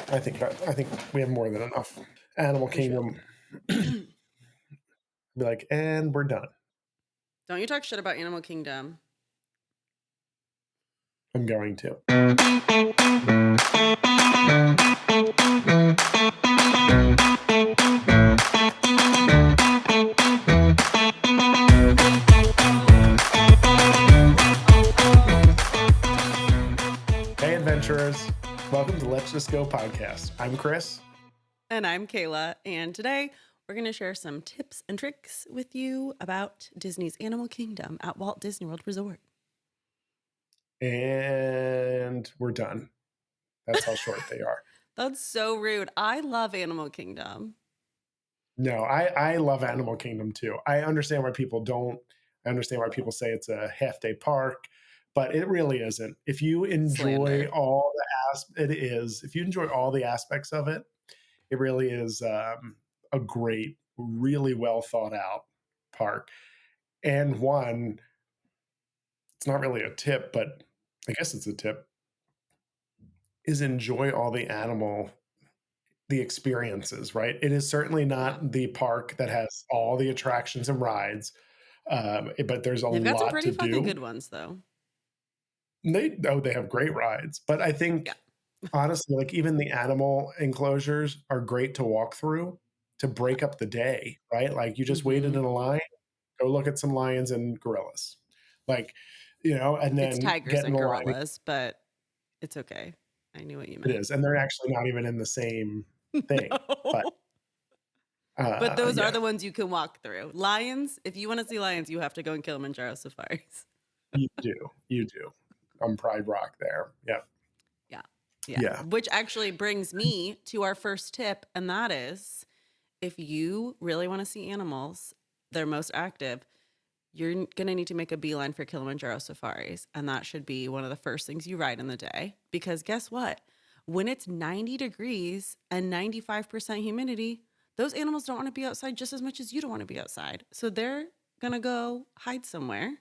I think we have more than enough. Animal For sure. Kingdom, be like, and we're done. Don't you talk shit about Animal Kingdom. I'm going to. Hey, adventurers. Welcome to Let's Just Go podcast. I'm Chris. And I'm Kayla. And today we're going to share some tips and tricks with you about Disney's Animal Kingdom at Walt Disney World Resort. And we're done. That's how short they are. That's so rude. I love Animal Kingdom. No, I love Animal Kingdom too. I understand why people don't. I understand why people say it's a half-day park, but it really isn't. If you enjoy Slander. all it is. If you enjoy all the aspects of it, it really is a great, really well thought out park. And one, it's not really a tip, but I guess it's a tip, is enjoy all the experiences, right? It is certainly Yeah. not the park that has all the attractions and rides, but there's a They've got some lot pretty to fucking do. good ones, though. They have great rides, but I Yeah. think honestly, like even the animal enclosures are great to walk through to Yeah. break up the day, right? Like you just waited Mm-hmm. in a line, go look at some lions and gorillas, like and It's then tigers get in and the line. gorillas, but it's okay. I knew what you It meant. is, and they're actually not even in the same thing, but No. But those are yeah, the ones you can walk through. Lions, if you want to see lions, you have to go on Kilimanjaro safaris. you do. On Pride Rock there, yeah, Yeah. Yeah. yeah. Which actually brings me to our first tip. And that is if you really want to see animals, they're most active, you're going to need to make a beeline for Kilimanjaro safaris. And that should be one of the first things you ride in the day. Because guess what? When it's 90 degrees and 95% humidity, those animals don't want to be outside just as much as you don't want to be outside. So they're going to go hide somewhere.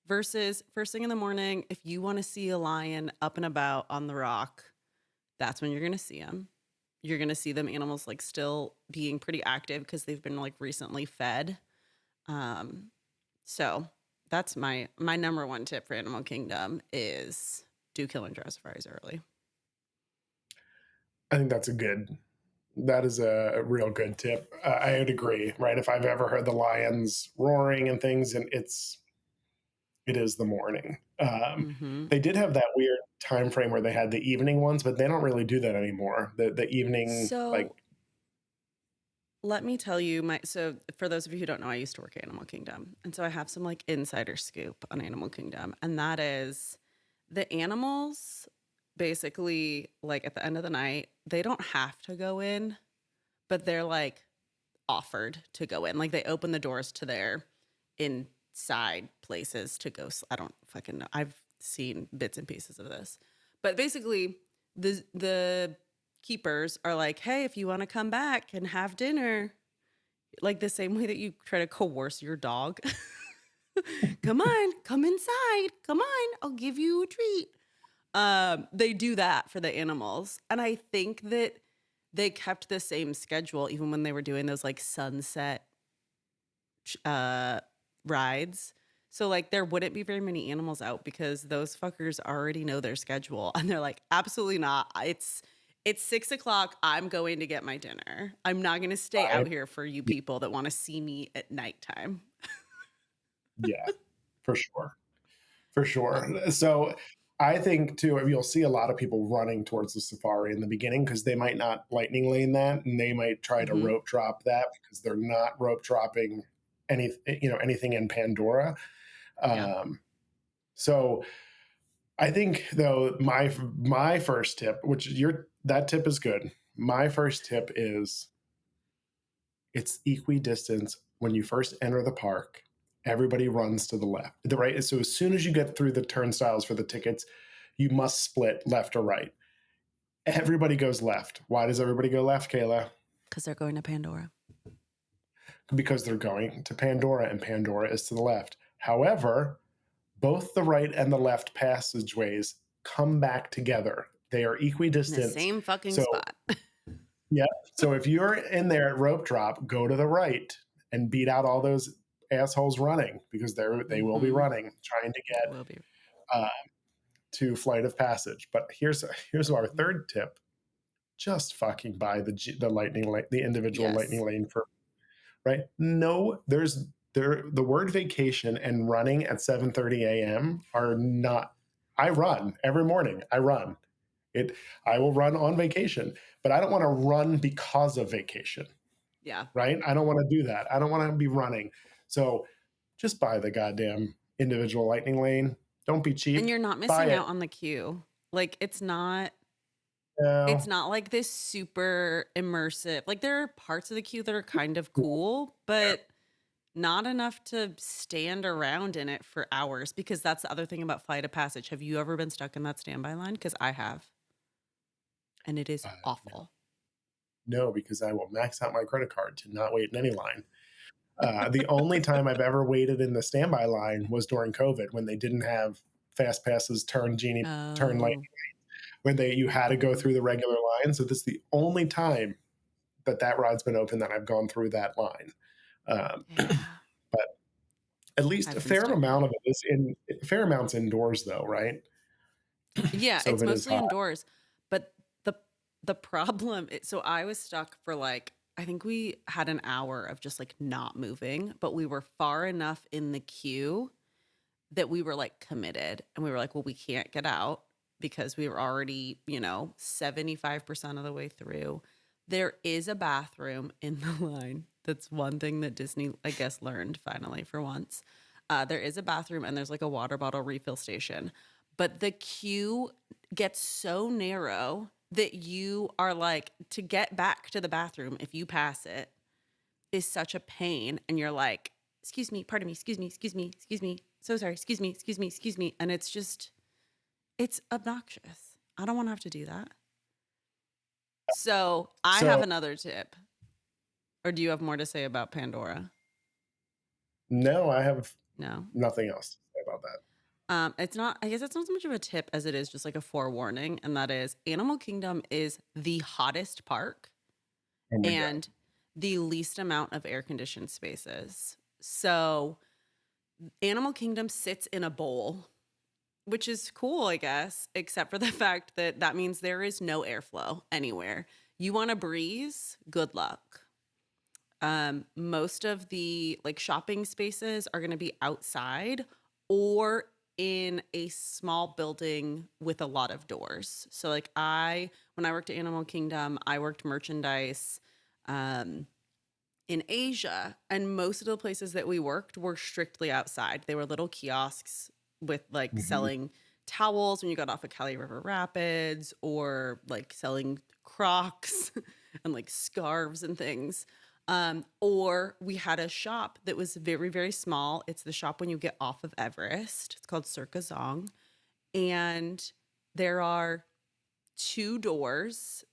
Versus first thing in the morning, if you want to see a lion up and about on the rock, that's when you're going to see them. You're going to see them animals like still being pretty active because they've been like recently fed. Um, so that's my number one tip for Animal Kingdom is do Kilimanjaro safaris early. I think that is a real good tip. I would agree, right? If I've ever heard the lions roaring and things, and it is the morning. Mm-hmm. They did have that weird time frame where they had the evening ones, but they don't really do that anymore. The evening, like, So let me tell you so for those of you who don't know, I used to work at Animal Kingdom. And so I have some like insider scoop on Animal Kingdom. And that is the animals basically like at the end of the night, they don't have to go in, but they're like offered to go in. Like they open the doors to their inside places to go. I don't fucking know. I've seen bits and pieces of this. But basically the keepers are like, "Hey, if you want to come back and have dinner, like the same way that you try to coerce your dog. Come on, come inside. Come on, I'll give you a treat." They do that for the animals. And I think that they kept the same schedule even when they were doing those like sunset uh, rides. So like there wouldn't be very many animals out because those fuckers already know their schedule and they're like, absolutely not. It's 6 o'clock. I'm going to get my dinner. I'm not going to stay I, out here for you people that want to see me at nighttime. yeah, for sure, for sure. So I think too, you'll see a lot of people running towards the safari in the beginning because they might not lightning lane that, and they might try to Mm-hmm. rope drop that because they're not rope dropping anything in Pandora. Yeah. Um, so I think though my first tip, which your that tip is good. My first tip is it's equidistant when you first enter the park. Everybody runs to the left, the right. So as soon as you get through the turnstiles for the tickets, you must split left or right. Everybody goes left. Why does everybody go left, Kayla? Because they're going to Pandora. Because they're going to Pandora, and Pandora is to the left. However, both the right and the left passageways come back together They are In the equidistant. same fucking So spot. yeah. So if you're in there at rope drop, go to the right and beat out all those assholes running because they will be Mhm. running trying to They get will be. uh, to Flight of Passage. But here's our Mhm. third tip: just fucking buy the lightning lane, the individual lightning Yes. lane for right. No, the word vacation and running at 7:30 a.m. are not. I run every morning. I run it. I will run on vacation, but I don't want to run because of vacation, Yeah. right? I don't want to do that. I don't want to be running. So just buy the goddamn individual lightning lane. Don't be And cheap. you're not Buy missing it. out on the queue. Like, it's No. not like this super immersive. Like, there are parts of the queue that are kind of cool, but not enough to stand around in it for hours, because that's the other thing about Flight of Passage. Have you ever been stuck in that standby line? Because I have, and it is No, awful. no, because I will max out my credit card to not wait in any line. The only time I've ever waited in the standby line was during COVID when they didn't have fast passes, turn lane, Oh. when you had to go Mhm. through the regular line. So this is the only time that ride's been open that I've gone through that line. Um, Yeah. but at least a I've been fair stuck in amount it. of it is in fair amounts indoors though, right? Yeah, So if it's it is mostly hot, indoors, but the problem so I was stuck for like, I think we had an hour of just like not moving, but we were far enough in the queue that we were like committed, and we were like, well, we can't get out because we were already, 75% of the way through. There is a bathroom in the line. That's one thing that Disney, I guess, learned finally for once. There is a bathroom, and there's like a water bottle refill station, but the queue gets so narrow that you are like, to get back to the bathroom, if you pass it, is such a pain. And you're like, excuse me, pardon me, excuse me, so sorry, excuse me. And it's obnoxious. I don't want to have to do that. So I have so another tip. Or do you have more to say about Pandora? no, I have No. nothing else to say about that. It's not, I guess it's not so much of a tip as it is just like a forewarning. And that is, Animal Kingdom is the hottest park Oh my god. and the least amount of air conditioned spaces. So Animal Kingdom sits in a bowl, which is cool, I guess, except for the fact that that means there is no airflow anywhere. You want to breeze? Good luck. Most of the like shopping spaces are going to be outside or in a small building with a lot of doors. So like when I worked at Animal Kingdom, I worked merchandise um, in Asia, and most of the places that we worked were strictly outside. They were little kiosks with like Mhm. selling towels when you got off of Cali River Rapids, or like selling Crocs and like scarves and things. Or we had a shop that was very, very small. It's the shop when you get off of Everest. It's called Circa Zong. And there are two doors,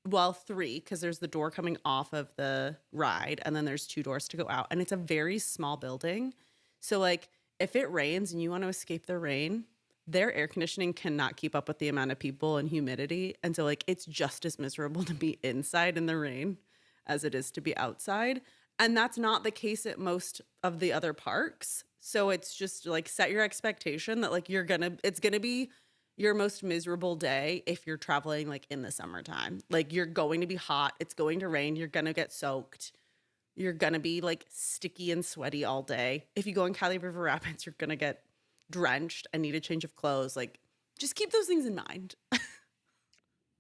well, three, because there's the door coming off of the ride, and then there's two doors to go out. And it's a very small building. So, like, if it rains and you want to escape the rain, their air conditioning cannot keep up with the amount of people and humidity. And so, like, it's just as miserable to be inside in the rain as it is to be outside. And that's not the case at most of the other parks. So it's just like, set your expectation that like it's gonna be your most miserable day if you're traveling like in the summertime. Like, you're going to be hot, it's going to rain, you're gonna get soaked, you're gonna be like sticky and sweaty all day. If you go in Cali River Rapids, you're gonna get drenched and need a change of clothes. Like, just keep those things in mind.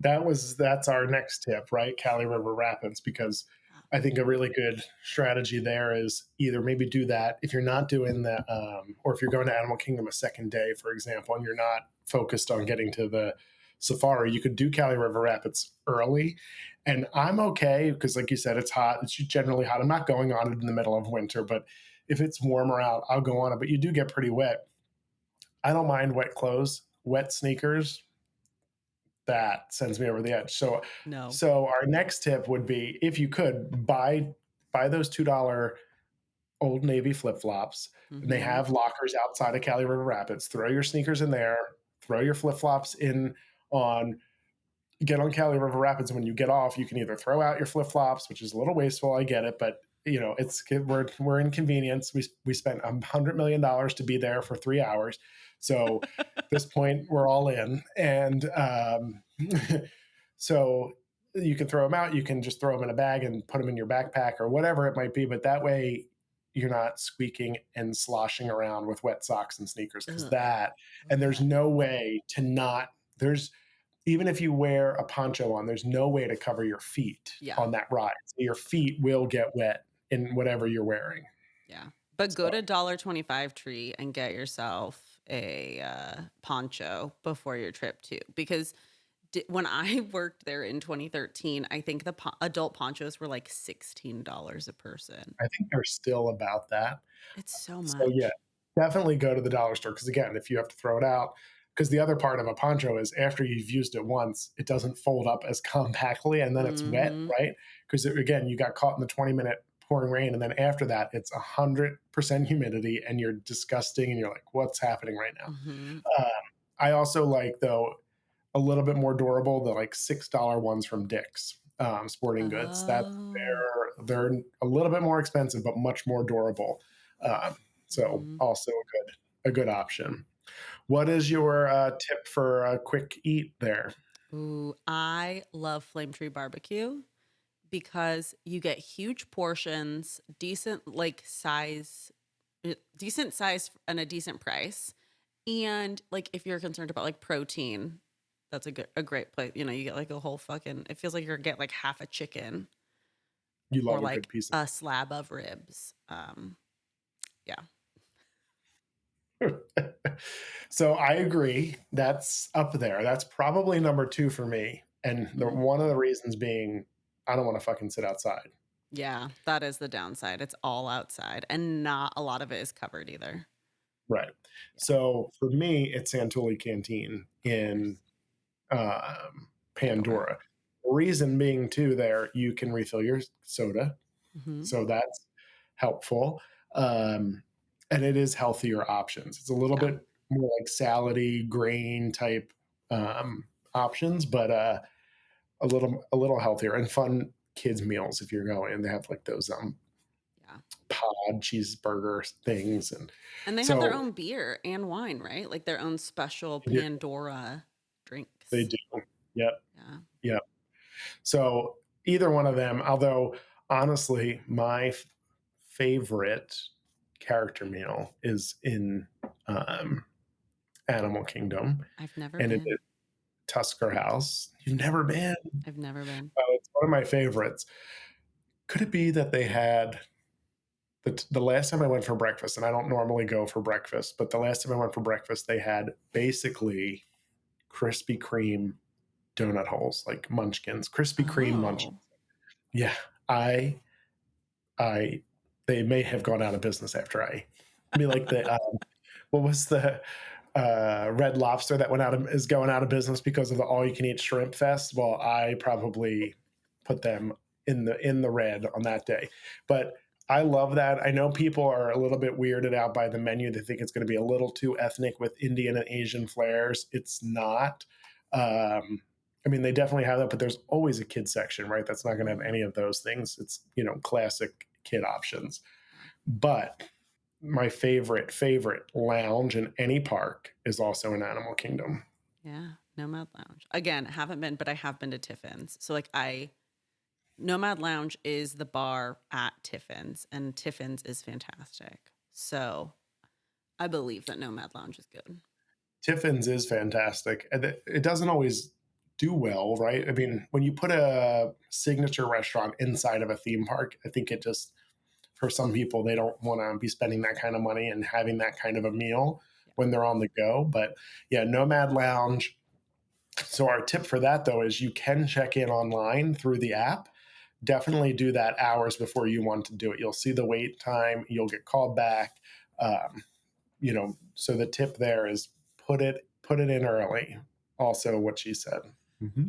That's our next tip, right? Cali River Rapids, because I think a really good strategy there is either maybe do that if you're not doing that, or if you're going to Animal Kingdom a second day, for example, and you're not focused on getting to the safari, you could do Cali River Rapids early. And I'm okay because, like you said, it's hot. It's generally hot. I'm not going on it in the middle of winter, but if it's warmer out, I'll go on it. But you do get pretty wet. I don't mind wet clothes, wet sneakers, that sends me over the edge. So, No. so our next tip would be if you could buy those $2 Old Navy flip flops, and they Mm-hmm. have lockers outside of Cali River Rapids. Throw your sneakers in there. Throw your flip flops in on. get on Cali River Rapids, and when you get off, you can either throw out your flip flops, which is a little wasteful. I get it, but we're inconvenienced. We spent $100 million to be there for 3 hours, so at this point we're all in, and so you can throw them out. You can just throw them in a bag and put them in your backpack or whatever it might be. But that way, you're not squeaking and sloshing around with wet socks and sneakers because Ugh. that, and there's Ugh. no way to not, there's, even if you wear a poncho on, there's no way to cover your feet Yeah. on that ride. So your feet will get wet in whatever you're wearing. Yeah. But go So to $1.25 Tree and get yourself a poncho before your trip too. Because when I worked there in 2013, I think the adult ponchos were like $16 a person. I think they're still about that. It's so So yeah, much. definitely go to the dollar store because again, if you have to throw it out, because the other part of a poncho is after you've used it once, it doesn't fold up as compactly and then it's wet, Mm-hmm. right? Because again, you got caught in the 20-minute pouring rain, and then after that, it's 100% humidity, and you're disgusting, and you're like, what's happening right now? Mm-hmm. Um, I also like though a little bit more durable the like $6 ones from Dick's Sporting Goods. That's Oh. they're a little bit more expensive, but much more durable. Um, so Mm-hmm. also a good option. What is your tip for a quick eat there? Ooh, I love Flame Tree Barbecue because you get huge portions, decent size and a decent price. And like if you're concerned about like protein, that's a great place. You know, you get like a whole fucking it feels like you're getting like half a chicken You or love a good like piece a slab of ribs. Yeah. of. So I agree. That's up there. That's probably number two for me. And Mhm. one of the reasons being, I don't want to fucking sit outside. Yeah, that is the downside. It's all outside and not a lot of it is covered either. Right. Yeah, So for me, it's Santulli Canteen of in course. Pandora. Pandora. Reason being, too, there you can refill your soda, Mhm. so that's helpful, and it is healthier options. It's a little Yeah. bit more like salady, grain type options, but a little healthier and fun kids meals if you're going. They have like those Yeah. pod cheeseburger things, and And they have their so own beer and wine, right? Like their own special they do. Pandora They drinks. do. Yep. Yeah. Yep. So either one of them, although honestly, my favorite character meal is in um, Animal Kingdom, I've never and it been. is Tusker House. You've never Mm-mm. been? I've never been. Oh, it's one of my favorites. Could it be that they had the last time I went for breakfast, and I don't normally go for breakfast, but the last time I went for breakfast, they had basically Krispy Kreme donut holes, like Munchkins, Krispy Kreme Munchkins. Oh. Yeah, I I they may have gone out of business after I be like what was the Red Lobster that went out of is going out of business because of the all you can eat shrimp fest. Well, I probably put them in the red on that day. But I love that. I know people are a little bit weirded out by the menu. They think it's going to be a little too ethnic with Indian and Asian flares. It's not. I mean, they definitely have that, but there's always a kid section, right? That's not going to have Mhm. any of those things. It's classic kid options. Yeah. But my favorite lounge in any park is also in Animal Kingdom. Yeah. Nomad Lounge. Again, haven't been, but I have been to Tiffin's. So like Nomad Lounge is the bar at Tiffin's and Tiffin's is fantastic. So I believe that Nomad Lounge is good. Tiffin's is fantastic. And it doesn't always do well, right? I mean, when you put a signature restaurant inside of a theme park, I think it just, for some people, they don't want to be spending that kind of money and having that kind of a meal Yeah. when they're on the go. But yeah, Nomad Lounge. So our tip for that though is you can check in online through the app. Definitely do that hours before you want to do it. You'll see the wait time. You'll get called back. Um, so the tip there is put it in early. Also, what she said. Mm-hmm.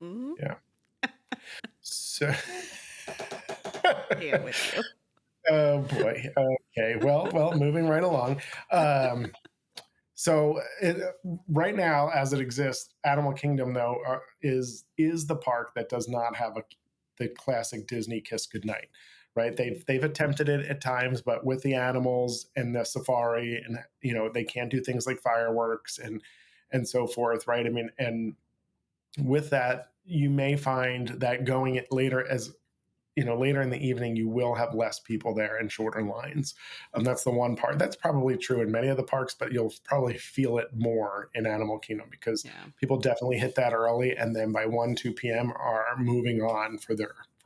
Mhm. Yeah. So, Can't with you. oh boy. Okay. Well. Moving right along. Um, So right now, as it exists, Animal Kingdom though is the park that does not have the classic Disney kiss goodnight. Right? They've attempted it at times, but with the animals and the safari, and they can't do things like fireworks and so forth. Right? I mean, and with that, you may find that going it later as later in the evening, you will have less people there and shorter lines. That's the one part. That's probably true in many of the parks, but you'll probably feel it more in Animal Kingdom because Yeah. people definitely hit that early, and then by 1, 2 p.m. are moving on for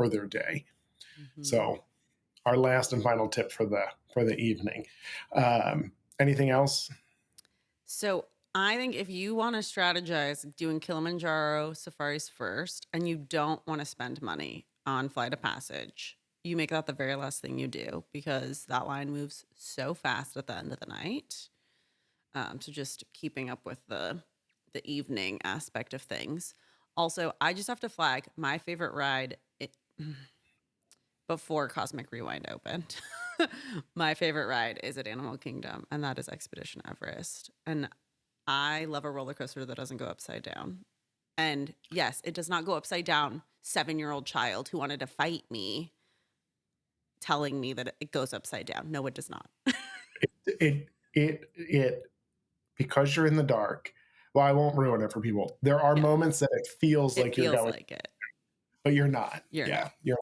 their day. Hmm. So our last and final tip for the evening. Anything else? So I think if you want to strategize doing Kilimanjaro safaris first and you don't want to spend money on flight of passage, you make that the very last thing you do because that line moves so fast at the end of the night. So just keeping up with the evening aspect of things. Also, I just have to flag my favorite ride before Cosmic Rewind opened. My favorite ride is at Animal Kingdom, and that is Expedition Everest. And I love a roller coaster that doesn't go upside down. And yes, it does not go upside down. 7-year-old child who wanted to fight me telling me that it goes upside down. No, it does not. It because you're in the dark. Well, I won't ruin it for people. There are Yeah, moments that it feels it like you're feels going, like it. but you're not. You're Yeah, not. you're.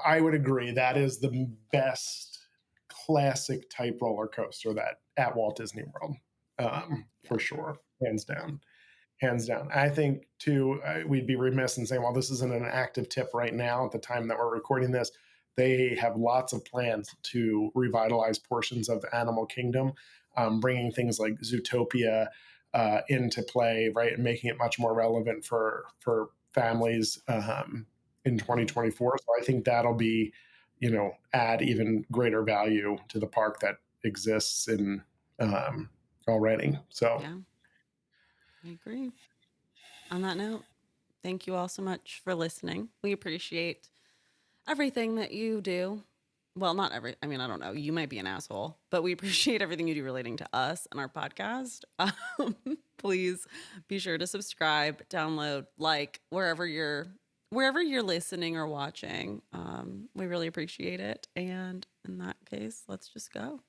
I would agree. That is the best classic type roller coaster that at Walt Disney World, Yeah. for sure, hands down. Hands down. I think too, we'd be remiss in saying, well, this isn't an active tip right now at the time that we're recording this. They have lots of plans to revitalize portions of Animal Kingdom, bringing things like Zootopia into play, right, and making it much more relevant for families in Mhm. 2024. So I think that'll be, add even greater value to the park that exists in already. So Yeah, I agree. On that note, thank you all so much for listening. We appreciate everything that you do. Well, not every, I mean, I don't know. You might be an asshole, but we appreciate everything you do relating to us and our podcast. Please be sure to subscribe, download, like wherever you're listening or watching. We really appreciate it. And in that case, let's just go.